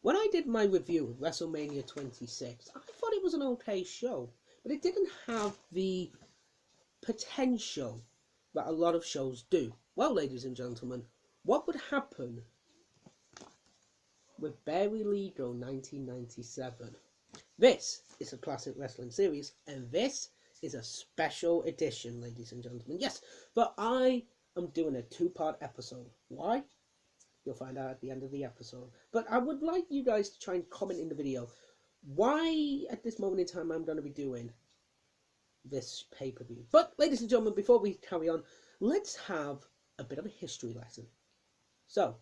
When I did my review of WrestleMania 26, I thought it was an okay show, but it didn't have the potential that a lot of shows do. Well, ladies and gentlemen, what would happen with Barry Legal 1997? This is a classic wrestling series, and this is a special edition, ladies and gentlemen. Yes, but I am doing a two-part episode. Why? You'll find out at the end of the episode. But I would like you guys to try and comment in the video why at this moment in time I'm going to be doing this pay-per-view. But ladies and gentlemen, before we carry on, let's have a bit of a history lesson. So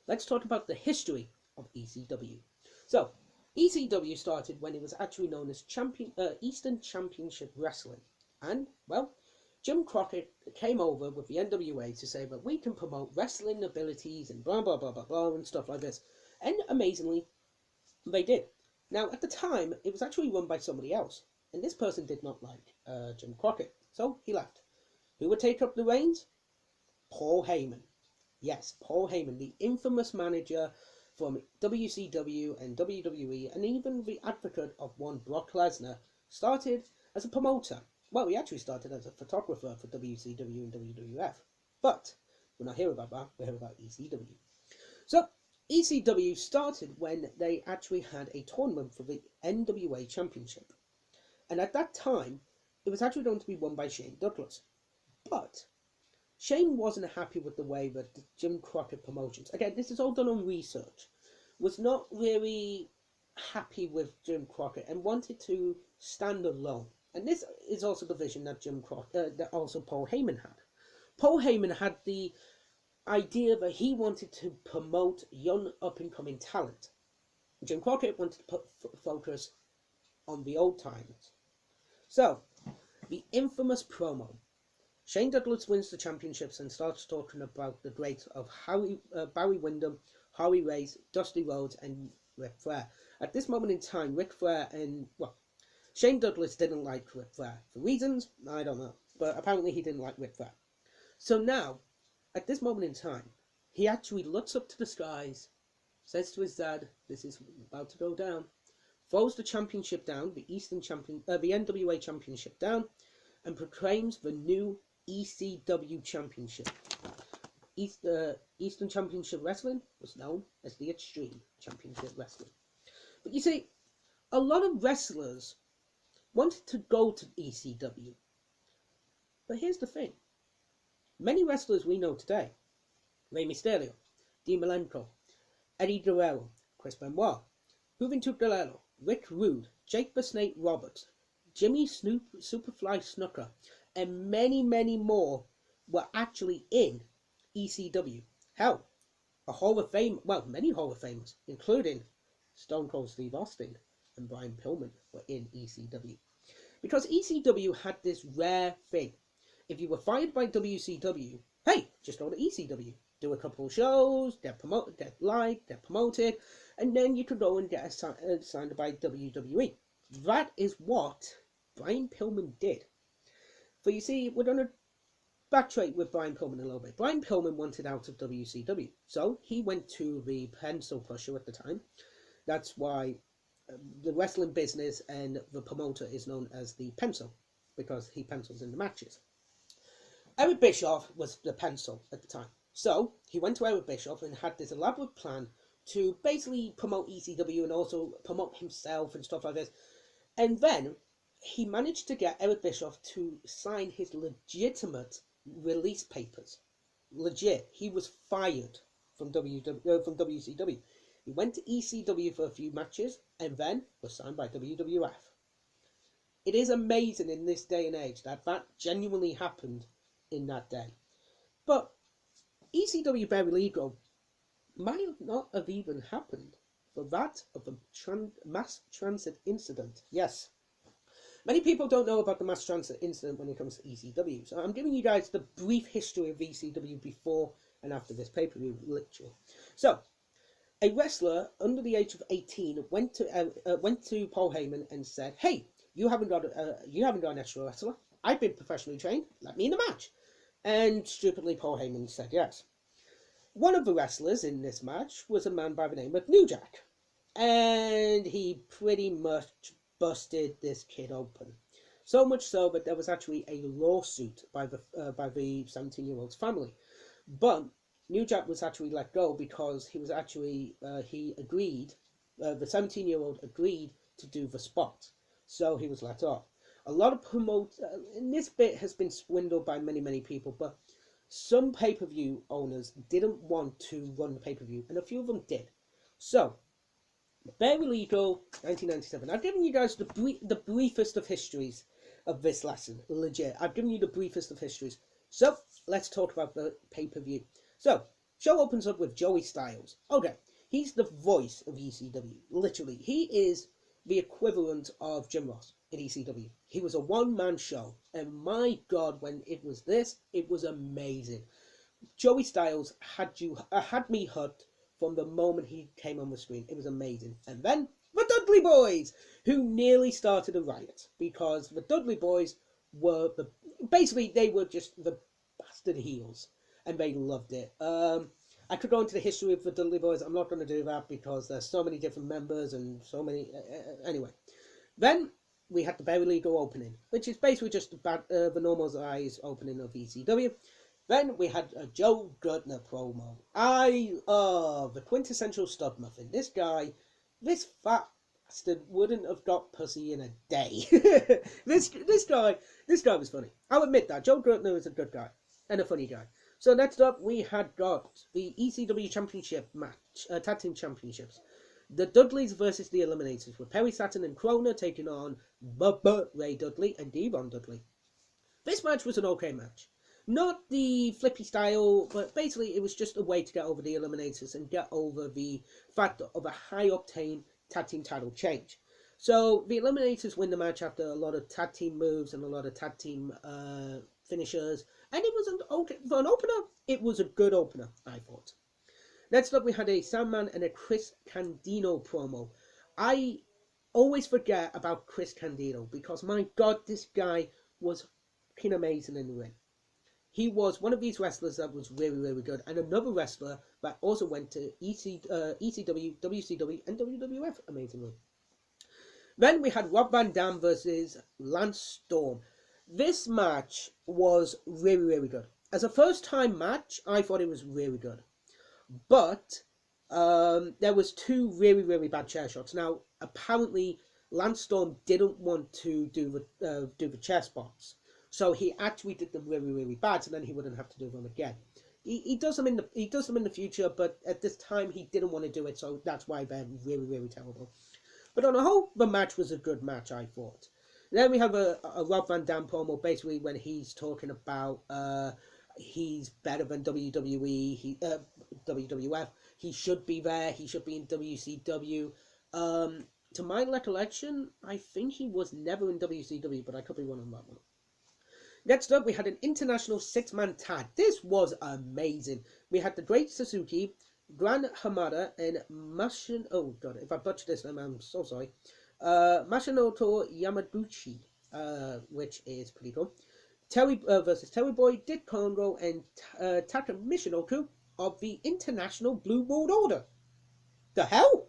let's talk about the history of ECW. So ECW started when it was actually known as Eastern Championship Wrestling, and well, Jim Crockett came over with the NWA to say that we can promote wrestling abilities and blah blah blah blah blah and stuff like this. And amazingly, they did. Now, at the time, it was actually run by somebody else, and this person did not like Jim Crockett, so he left. Who would take up the reins? Paul Heyman. Yes, Paul Heyman, the infamous manager from WCW and WWE, and even the advocate of one Brock Lesnar, started as a promoter. Well, he actually started as a photographer for WCW and WWF. But we're not here about that, we're here about ECW. So, ECW started when they actually had a tournament for the NWA Championship. And at that time, it was actually going to be won by Shane Douglas. But Shane wasn't happy with the way that the Jim Crockett Promotions, again, this is all done on research, was not really happy with Jim Crockett and wanted to stand alone. And this is also the vision that that also Paul Heyman had. Paul Heyman had the idea that he wanted to promote young up-and-coming talent. Jim Crockett wanted to put focus on the old timers. So, the infamous promo. Shane Douglas wins the championships and starts talking about the greats of Barry Windham, Harley Race, Dusty Rhodes, and Ric Flair. At this moment in time, Ric Flair and, well, Shane Douglas didn't like Ric Flair. For reasons, I don't know. But apparently he didn't like Ric Flair. So now, at this moment in time, he actually looks up to the skies, says to his dad, this is about to go down, throws the championship down, the NWA championship down, and proclaims the new ECW championship. Eastern Championship Wrestling was known as the Extreme Championship Wrestling. But you see, a lot of wrestlers wanted to go to ECW. But here's the thing. Many wrestlers we know today, Rey Mysterio, Dean Malenko, Eddie Guerrero, Chris Benoit, Juventud Guerrero, Rick Rude, Jake the Snake Roberts, Jimmy Superfly Snuka, and many, many more were actually in ECW. Hell, a Hall of Fame, well, many Hall of Famers, including Stone Cold Steve Austin and Brian Pillman, were in ECW. Because ECW had this rare thing. If you were fired by WCW, hey, just go to ECW. Do a couple of shows, get liked, get promoted, and then you could go and get signed by WWE. That is what Brian Pillman did. For you see, we're going to backtrack with Brian Pillman a little bit. Brian Pillman wanted out of WCW, so he went to the pencil pusher at the time. That's why the wrestling business and the promoter is known as the pencil, because he pencils in the matches. Eric Bischoff was the pencil at the time. So he went to Eric Bischoff and had this elaborate plan to basically promote ECW and also promote himself and stuff like this. And then he managed to get Eric Bischoff to sign his legitimate release papers. Legit. He was fired from WCW. He went to ECW for a few matches and then was signed by WWF. It is amazing in this day and age that that genuinely happened in that day. But ECW Barry Legal might not have even happened for that of the mass transit incident. Yes. Many people don't know about the mass transit incident when it comes to ECW. So I'm giving you guys the brief history of ECW before and after this pay-per-view, literally. So, a wrestler under the age of 18 went to Paul Heyman and said, "Hey, you haven't got an extra wrestler. I've been professionally trained. Let me in the match." And stupidly, Paul Heyman said yes. One of the wrestlers in this match was a man by the name of New Jack. and he pretty much busted this kid open. So much so that there was actually a lawsuit by the 17-year-old's family. But New Jack was actually let go because he was actually he agreed. The 17-year-old agreed to do the spot, so he was let off. A lot of and this bit has been swindled by many people, but some pay-per-view owners didn't want to run the pay-per-view, and a few of them did. So, Barry Legal, 1997. I've given you guys the briefest of histories of this lesson. Legit. I've given you the briefest of histories. So, let's talk about the pay-per-view. So, show opens up with Joey Styles. Okay, he's the voice of ECW. Literally, he is the equivalent of Jim Ross in ECW. He was a one-man show, and my God, when it was this, it was amazing. Joey Styles had me hooked from the moment he came on the screen. It was amazing. And then the Dudley Boys, who nearly started a riot, because the Dudley Boys were they were just the bastard heels, and they loved it. I could go into the history of the Dudley Boys. I'm not going to do that because there's so many different members and so many. Anyway, then we had the Barry Legal opening, which is basically just the normal size opening of ECW. Then we had a Joe Gertner promo. The quintessential stud muffin. This guy, this fat bastard wouldn't have got pussy in a day. this guy was funny. I'll admit that. Joe Gertner is a good guy and a funny guy. So next up, we had got the ECW Championship match, Tag Team Championships. The Dudleys versus the Eliminators, with Perry Saturn and Krona taking on Ray Dudley and Devon Dudley. This match was an okay match. Not the flippy style, but basically it was just a way to get over the Eliminators and get over the fact of a high-octane tag team title change. So the Eliminators win the match after a lot of tag team moves and a lot of tag team finishers. And it was for an opener, it was a good opener, I thought. Next up, we had a Sandman and a Chris Candido promo. I always forget about Chris Candido because, my God, this guy was fucking amazing in the ring. He was one of these wrestlers that was really good, and another wrestler that also went to ECW, WCW, and WWF, amazingly. Then we had Rob Van Dam versus Lance Storm. This match was really good. As a first-time match, I thought it was really good. But there was two really bad chair shots. Now, apparently, Lance Storm didn't want to do the chair spots. So he actually did them really bad, so then he wouldn't have to do them again. He does them in the future, but at this time he didn't want to do it, so that's why they're really terrible. But on the whole, the match was a good match, I thought. Then we have a Rob Van Dam promo, basically when he's talking about he's better than WWE, WWF. He should be there. He should be in WCW. To my recollection, I think he was never in WCW, but I could be wrong on that one. Next up, we had an international six-man tag. This was amazing. We had the Great Suzuki, Gran Hamada, and oh god, if I butchered this name, I'm so sorry. Masanoto Yamaguchi, which is pretty cool. Terry versus Terry Boy, Dick Congo, and Taka Michinoku of the International Blue World Order. The hell?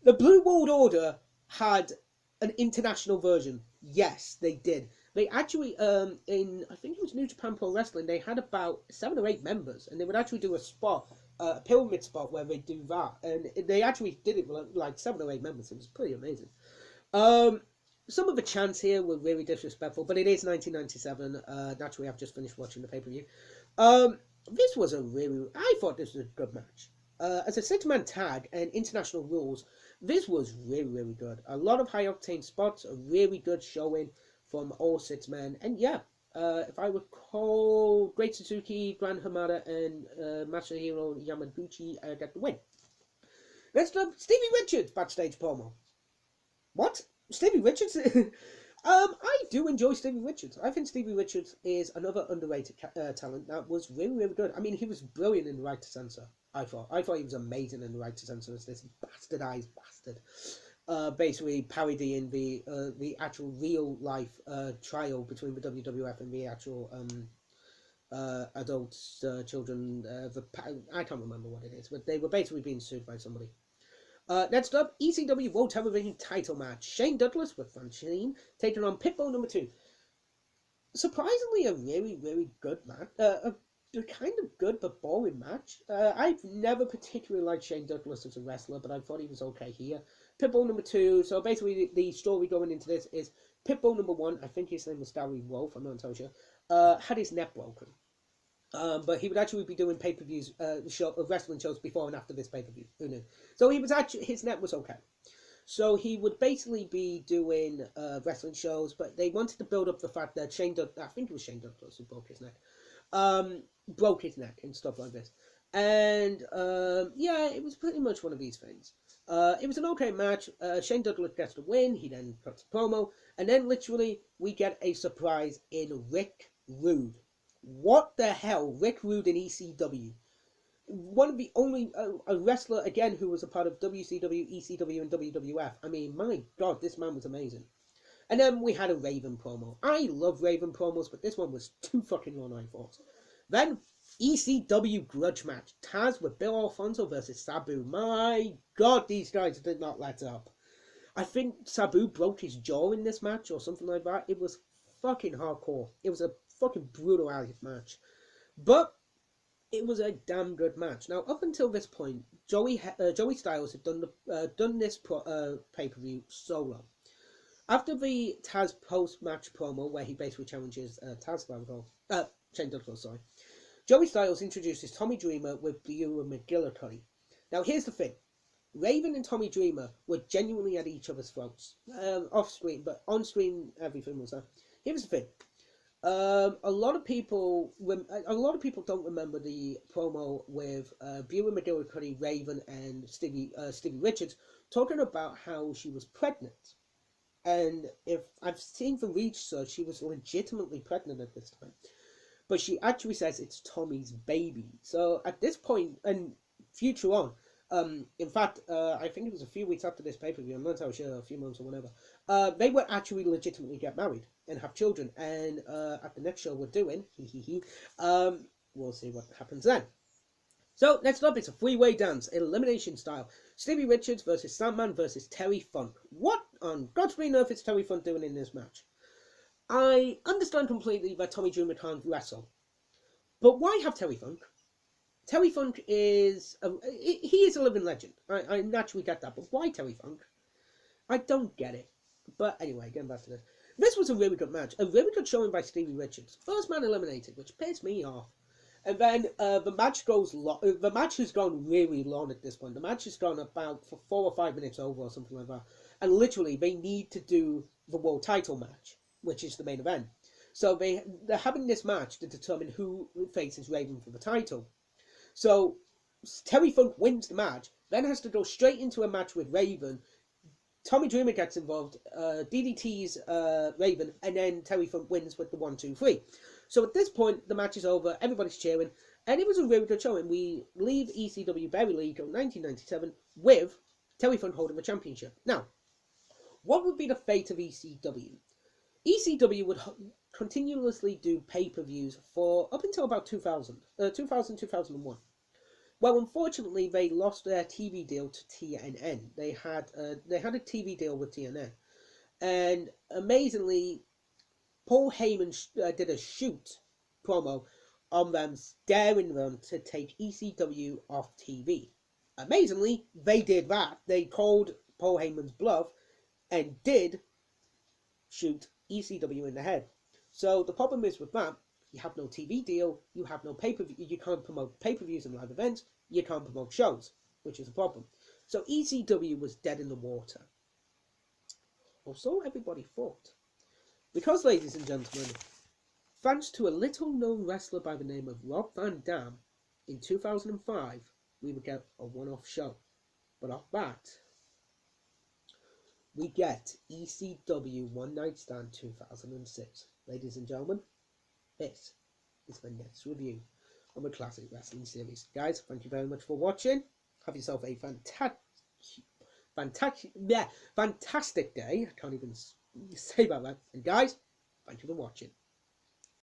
The Blue World Order had an international version. Yes, they did. They actually, in, I think it was New Japan Pro Wrestling, they had about 7 or 8 members, and they would actually do a spot, a pyramid spot where they do that, and they actually did it with like 7 or 8 members. It was pretty amazing. Some of the chants here were really disrespectful, but it is 1997. Naturally, I've just finished watching the pay-per-view. This was I thought this was a good match. As a 6-man tag and international rules, this was really good. A lot of high-octane spots, a really good showing from all 6 men. And yeah, if I recall, Great Suzuki, Gran Hamada, and Masahiro Yamaguchi got the win. Next up, Stevie Richards backstage promo. What? Stevie Richards? I do enjoy Stevie Richards. I think Stevie Richards is another underrated talent that was really good. I mean, he was brilliant in The Right to Censor, I thought. I thought he was amazing in The Right to Censor as this bastardized bastard. Basically parodying the actual real life trial between the WWF and the actual adults, children. I can't remember what it is, but they were basically being sued by somebody. Next up, ECW World Television title match. Shane Douglas with Francine taking on Pitbull number 2. Surprisingly, a really good match. A kind of good but boring match. I've never particularly liked Shane Douglas as a wrestler, but I thought he was okay here. Pitbull number 2. So basically, the story going into this is Pitbull number 1. I think his name was Darry Wolf. I'm not entirely sure. Had his neck broken. But he would actually be doing pay-per-views, wrestling shows before and after this pay-per-view. Who knew? So he was actually, his neck was okay. So he would basically be doing wrestling shows, but they wanted to build up the fact that I think it was Shane Douglas who broke his neck, and stuff like this. And yeah, it was pretty much one of these things. It was an okay match. Shane Douglas gets the win. He then cuts the promo, and then literally we get a surprise in Rick Rude. What the hell? Rick Rude in ECW. One of the only a wrestler, again, who was a part of WCW, ECW, and WWF. I mean, my God, this man was amazing. And then we had a Raven promo. I love Raven promos, but this one was too fucking long, I thought. Then, ECW grudge match. Taz with Bill Alfonso versus Sabu. My God, these guys did not let up. I think Sabu broke his jaw in this match or something like that. It was fucking hardcore. It was a fucking brutal match. But it was a damn good match. Now, up until this point, Joey Styles had done this pay-per-view solo. After the Taz post-match promo, where he basically challenges Shane Douglas, sorry, Joey Styles introduces Tommy Dreamer with Drew McGillicuddy. Now, here's the thing. Raven and Tommy Dreamer were genuinely at each other's throats. Off-screen, but on-screen, everything was there. Here's the thing. A lot of people don't remember the promo with Drew McGillicuddy, Raven, and Stevie Richards talking about how she was pregnant. And if I've seen from research, she was legitimately pregnant at this time. But she actually says it's Tommy's baby. So at this point, and future on, in fact, I think it was a few weeks after this pay-per-view, I'm not entirely sure, a few months or whatever, they would actually legitimately get married and have children. And at the next show we're doing, we'll see what happens then. So, next up, it's a three-way dance, elimination style. Stevie Richards versus Sandman versus Terry Funk. What on God's green earth is Terry Funk doing in this match? I understand completely that Tommy Dreamer can't wrestle. But why have Terry Funk? Terry Funk is he is a living legend. I naturally get that, but why Terry Funk? I don't get it. But anyway, getting back to this. This was a really good match. A really good showing by Stevie Richards. First man eliminated, which pissed me off. And then the match goes the match has gone really long at this point. The match has gone about for 4 or 5 minutes over or something like that. And literally, they need to do the world title match, which is the main event. So they're having this match to determine who faces Raven for the title. So Terry Funk wins the match, then has to go straight into a match with Raven. Tommy Dreamer gets involved, DDT's Raven, and then Terry Funk wins with the 1-2-3. So at this point, the match is over, everybody's cheering, and it was a really good show, and we leave ECW Barley in 1997 with Terry Funk holding the championship. Now, what would be the fate of ECW? ECW would continuously do pay-per-views for up until about 2001. Well, unfortunately, they lost their TV deal to TNN. They had a TV deal with TNN, and amazingly, Paul Heyman did a shoot promo on them, daring them to take ECW off TV. Amazingly, they did that. They called Paul Heyman's bluff and did shoot ECW in the head. So the problem is with that, you have no TV deal, you have no pay-per-view, you can't promote pay-per-views and live events, you can't promote shows, which is a problem. So ECW was dead in the water. Or so everybody thought. Because, ladies and gentlemen, thanks to a little-known wrestler by the name of Rob Van Dam, in 2005, we would get a one-off show. But off that, we get ECW One Night Stand 2006. Ladies and gentlemen, this is the next review of a classic wrestling series. Guys, thank you very much for watching. Have yourself a fantastic day. I can't even say about that. And guys, thank you for watching.